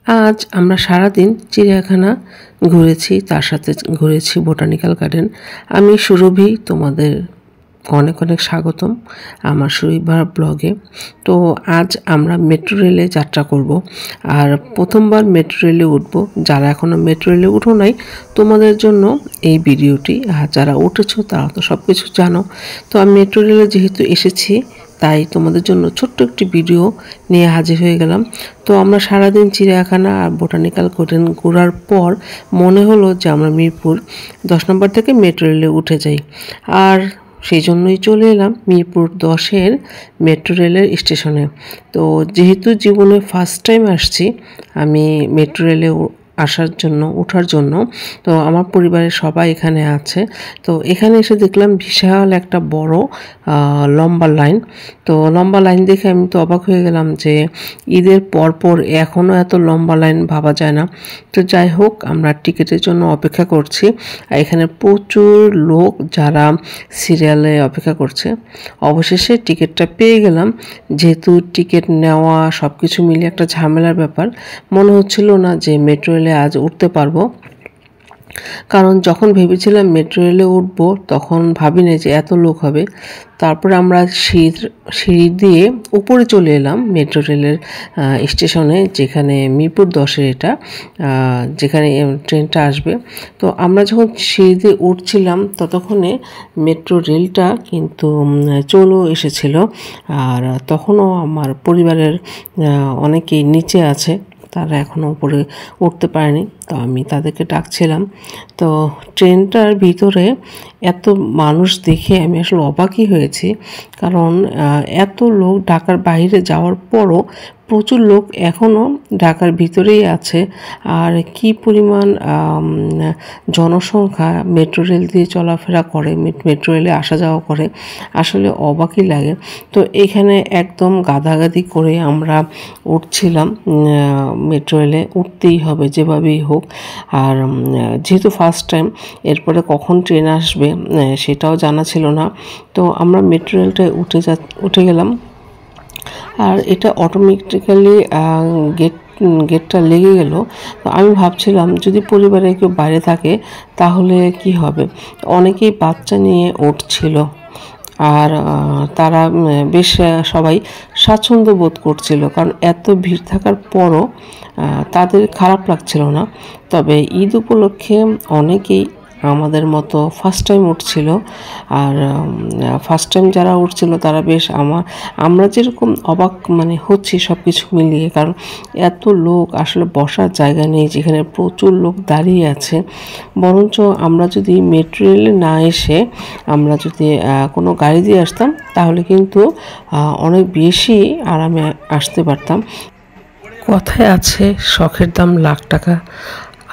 আজ আমরা সারাদিন চিড়িয়াখানা ঘুরেছি, তার সাথে ঘুরেছি বোটানিক্যাল গার্ডেন। আমি সুরভি, তোমাদের অনেক অনেক স্বাগতম আমার সুরভিবার ব্লগে। তো আজ আমরা মেট্রো রেলে যাত্রা করব, আর প্রথমবার মেট্রো রেলে উঠবো। যারা এখনও মেট্রো রেলে উঠো নাই, তোমাদের জন্য এই ভিডিওটি। আর যারা উঠেছো তারা তো সব কিছু জানো। তো আমি মেট্রো রেলে যেহেতু এসেছি, তাই তোমাদের জন্য ছোট্ট একটি ভিডিও নিয়ে হাজির হয়ে গেলাম। তো আমরা সারাদিন চিড়িয়াখানা আর বোটানিক্যাল গার্ডেন ঘোরার পর মনে হলো যে আমরা মিরপুর 10 নম্বর থেকে মেট্রো রেলে উঠে যাই, আর সেই জন্যই চলে এলাম মিরপুর 10-এর মেট্রো রেলের স্টেশনে। তো যেহেতু জীবনে ফার্স্ট টাইম আসছি আমি মেট্রো রেলে ওঠার জন্য, তো আমার পরিবারের সবাই এখানে আছে। তো এখানে এসে দেখলাম বিশাল একটা বড় লম্বা লাইন। তো লম্বা লাইন দেখে আমি তো অবাক হয়ে গেলাম যে ঈদের পরপর এখনও এত লম্বা লাইন ভাবা যায় না। তো যাই হোক, আমরা টিকিটের জন্য অপেক্ষা করছি। এখানে প্রচুর লোক যারা সিরিয়ালে অপেক্ষা করছে। অবশেষে টিকিটটা পেয়ে গেলাম। যেহেতু টিকিট নেওয়া সব কিছু মিলিয়ে একটা ঝামেলার ব্যাপার, মনে হচ্ছিল না যে মেট্রো রেলে আজ উঠতে পারবো। কারণ যখন ভেবেছিলাম মেট্রো রেলে উঠবো তখন ভাবিনি যে এত লোক হবে। তারপরে আমরা সিঁড়ি দিয়ে উপরে চলে এলাম মেট্রো রেলের স্টেশনে, যেখানে মিরপুর 10-এর এটা যেখানে ট্রেনটা আসবে। তো আমরা যখন সিঁড়ি দিয়ে উঠছিলাম ততক্ষণে মেট্রো রেলটা কিন্তু চলেও এসেছিল। আর তখনও আমার পরিবারের অনেকেই নিচে আছে, তারা এখনও উপরে উঠতে পারেনি। তো আমি তাদেরকে ডাকছিলাম। তো ট্রেনটার ভিতরে এত মানুষ দেখে আমি আসলে অবাকই হয়েছি, কারণ এত লোক ঢাকার বাইরে যাওয়ার পরও প্রচুর লোক এখনও ঢাকার ভিতরেই আছে। আর কি পরিমাণ জনসংখ্যা মেট্রো রেল দিয়ে চলাফেরা করে, মেট্রো রেলে আসা যাওয়া করে, আসলে অবাকই লাগে। তো এখানে একদম গাদাগাদি করে আমরা উঠছিলাম। মেট্রো রেলে উঠতেই হবে যেভাবেই হোক। আর যেহেতু ফার্স্ট টাইম, এরপরে কখন ট্রেন আসবে সেটাও জানা ছিল না। তো আমরা মেট্রো রেলটায় উঠে গেলাম। আর এটা অটোমেটিক্যালি গেটটা লেগে গেল। তো আমি ভাবছিলাম যদি পরিবারে কেউ বাইরে থাকে তাহলে কি হবে। অনেকেই বাচ্চা নিয়ে উঠছিল, আর তারা বেশ সবাই স্বাচ্ছন্দ্য বোধ করছিল, কারণ এত ভিড় থাকার পরও তাদের খারাপ লাগছিল না। তবে ঈদ উপলক্ষে অনেকেই আমাদের মতো ফার্স্ট টাইম উঠছিল। আর ফার্স্ট টাইম যারা উঠছিল তারা বেশ আমরা যেরকম অবাক হচ্ছি সব কিছু মিলিয়ে, কারণ এত লোক, আসলে বসার জায়গা নেই যেখানে প্রচুর লোক দাঁড়িয়ে আছে। বরঞ্চ আমরা যদি মেট্রো রেলে না এসে আমরা যদি কোনো গাড়ি দিয়ে আসতাম তাহলে কিন্তু অনেক বেশি আরামে আসতে পারতাম। কথায় আছে শখের দাম লাখ টাকা।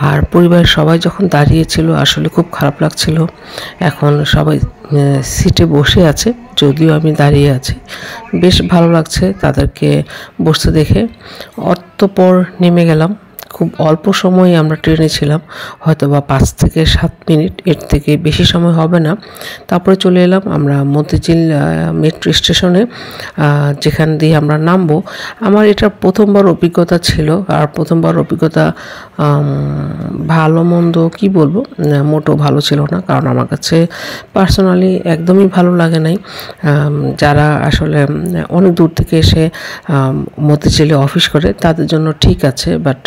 আর পরিবারের সবাই যখন দাঁড়িয়েছিল আসলে খুব খারাপ লাগছিল। এখন সবাই সিটে বসে আছে, যদিও আমি দাঁড়িয়ে আছি। বেশ ভালো লাগছে তাদেরকে বসতে দেখে। অতঃপর নেমে গেলাম। খুব অল্প সময় আমরা ট্রেনে ছিলাম, হয়তো বা 5 থেকে 7 মিনিট, এর থেকে বেশি সময় হবে না। তারপরে চলে এলাম আমরা মতিঝিল মেট্রো স্টেশনে, যেখান দিয়ে আমরা নামবো। আমার এটা প্রথমবার অভিজ্ঞতা ছিল, আর প্রথমবার অভিজ্ঞতা ভালো মন্দ কি বলবো, মোটেও ভালো ছিল না। কারণ আমার কাছে পার্সোনালি একদমই ভালো লাগে নাই। যারা আসলে অনেক দূর থেকে এসে মতিঝিলে অফিস করে তাদের জন্য ঠিক আছে, বাট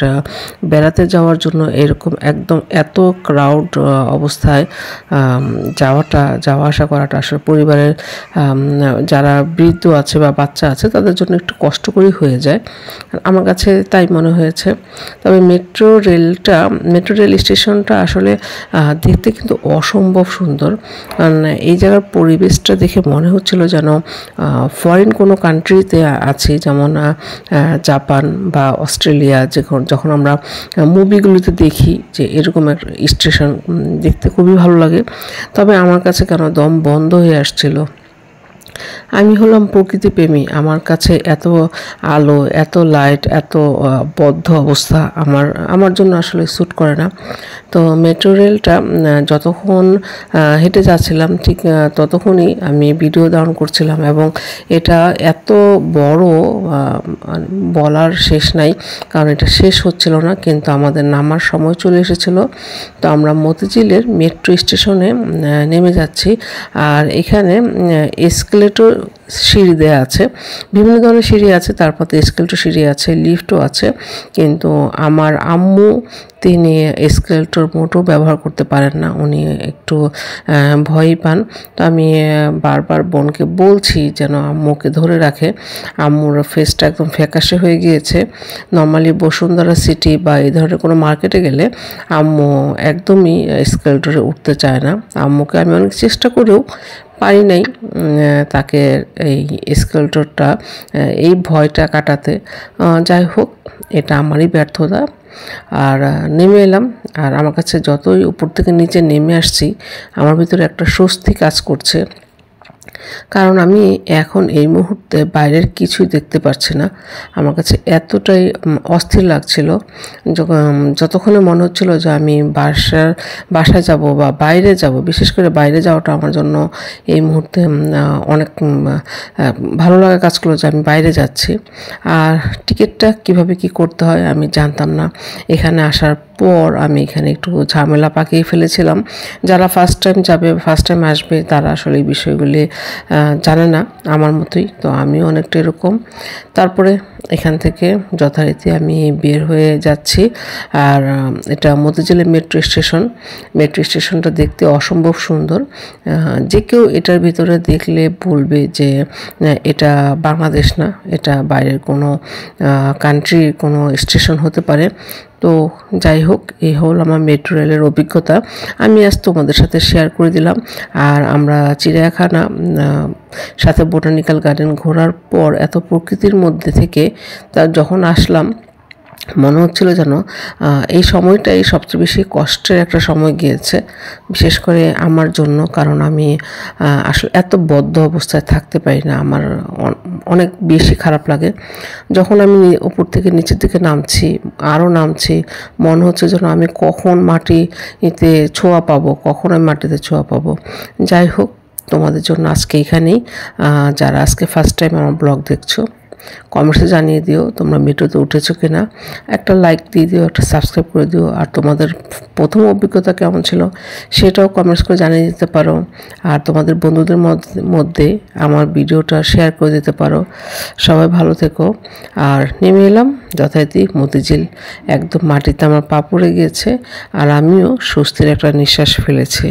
বেড়াতে যাওয়ার জন্য এরকম একদম এত ক্রাউড অবস্থায় যাওয়া আসা করাটা আসলে পরিবারের যারা বৃদ্ধ আছে বা বাচ্চা আছে তাদের জন্য একটু কষ্টকরই হয়ে যায়, আমার কাছে তাই মনে হয়েছে। তবে মেট্রো রেল স্টেশনটা আসলে দেখতে কিন্তু অসম্ভব সুন্দর। কারণ এই জায়গার পরিবেশটা দেখে মনে হচ্ছিল যেন ফরেন কোনো কান্ট্রিতে আছি, যেমন জাপান বা অস্ট্রেলিয়া। যখন আমরা মুভিগুলিতে দেখি যে এরকম একটা স্টেশন দেখতে খুবই ভালো লাগে। তবে আমার কাছে কেন দম বন্ধ হয়ে আসছিল। আমি হলাম প্রকৃতিপ্রেমী, আমার কাছে এত আলো, এত লাইট, এত বদ্ধ অবস্থা আমার জন্য আসলে স্যুট করে না। তো মেট্রো রেলটা যতক্ষণ হেঁটে যাচ্ছিলাম ঠিক ততক্ষণই আমি ভিডিও ধারণ করছিলাম, এবং এটা এত বড় বলার শেষ নাই, কারণ এটা শেষ হচ্ছিল না, কিন্তু আমাদের নামার সময় চলে এসেছিল। তো আমরা মতিঝিলের মেট্রো স্টেশনে নেমে যাচ্ছি। আর এখানে এসকেলেটর সিঁড়ি দেওয়া আছে, বিভিন্ন ধরনের সিঁড়ি আছে, তারপর তো এসকেলেটর সিঁড়ি আছে, লিফটও আছে। কিন্তু আমার আম্মু তিনি এসকেলেটর মোটেও ব্যবহার করতে পারেন না, উনি একটু ভয় পান। তো আমি বারবার বোনকে বলছি যেন আম্মুকে ধরে রাখে। আম্মুর ফেসটা একদম ফ্যাকাশে হয়ে গিয়েছে। নর্মালি বসুন্ধরা সিটি বা এই ধরনের কোনো মার্কেটে গেলে আম্মু একদমই এসকেলেটরে উঠতে চায় না। আম্মুকে আমি অনেক চেষ্টা করেও পারি নাই তাকে এই এসকেলেটরটা, এই ভয়টা কাটাতে। যাই হোক, এটা আমারই ব্যর্থতা। আর নেমে এলাম, আর আমার কাছে যতই উপর থেকে নিচে নেমে আসছি আমার ভিতরে একটা স্বস্তি কাজ করছে, কারণ আমি এখন এই মুহূর্তে বাইরের কিছুই দেখতে পাচ্ছি না। আমার কাছে এতটাই অস্থির লাগছিল, যতক্ষণে মনে হচ্ছিল যে আমি বাসায় যাব বা বাইরে যাব। বিশেষ করে বাইরে যাওয়াটা আমার জন্য এই মুহূর্তে অনেক ভালো লাগা কাজ করলো যে আমি বাইরে যাচ্ছি। আর টিকিটটা কিভাবে কি করতে হয় আমি জানতাম না। এখানে আসার পর আমি এখানে একটু ঝামেলা পাকিয়ে ফেলেছিলাম। যারা ফার্স্ট টাইম যাবে, ফার্স্ট টাইম আসবে, তারা আসলে এই বিষয়গুলি জানে না, আমার মতোই। তো আমিও অনেকটা এরকম। তারপরে এখান থেকে যথারীতি আমি বের হয়ে যাচ্ছি। আর এটা মতিঝিলের মেট্রো স্টেশনটা দেখতে অসম্ভব সুন্দর। যে কেউ এটার ভিতরে দেখলে বলবে যে এটা বাংলাদেশ না, এটা বাইরের কোনো কান্ট্রির কোনো স্টেশন হতে পারে। তো যাই হোক, এই হল আমার মেট্রো রেলের অভিজ্ঞতা, আমি আজ তোমাদের সাথে শেয়ার করে দিলাম। আর আমরা চিড়িয়াখানা সাথে বোটানিক্যাল গার্ডেন ঘোরার পর এত প্রকৃতির মধ্যে থেকে যখন আসলাম, মনে হচ্ছিল যেন এই সময়টাই সবচেয়ে বেশি কষ্টের একটা সময় গিয়েছে, বিশেষ করে আমার জন্য, কারণ আমি আসলে এত বদ্ধ অবস্থায় থাকতে পারি না। আমার অনেক বেশি খারাপ লাগে যখন আমি উপর থেকে নিচের দিকে নামছি, আরও নামছি, মনে হচ্ছে যেন আমি কখন মাটিতে ছোঁয়া পাবো। যাই হোক, তোমাদের জন্য আজকে এখানেই। যারা আজকে ফার্স্ট টাইম আমার ব্লগ দেখছো, কমেন্টসে জানিয়ে দিও তোমরা মেট্রোতে উঠেছো কিনা, একটা লাইক দিয়ে দিও, একটা সাবস্ক্রাইব করে দিও। আর তোমাদের প্রথম অভিজ্ঞতা কেমন ছিল সেটাও কমেন্টস করে জানিয়ে দিতে পারো। আর তোমাদের বন্ধুদের মধ্যে আমার ভিডিওটা শেয়ার করে দিতে পারো। সবাই ভালো থেকো। আর নেমে এলাম যথারীতি মতিঝিল, একদম মাটিতে আমার পা পড়ে গিয়েছে, আর আমিও স্বস্তির একটা নিঃশ্বাস ফেলেছি।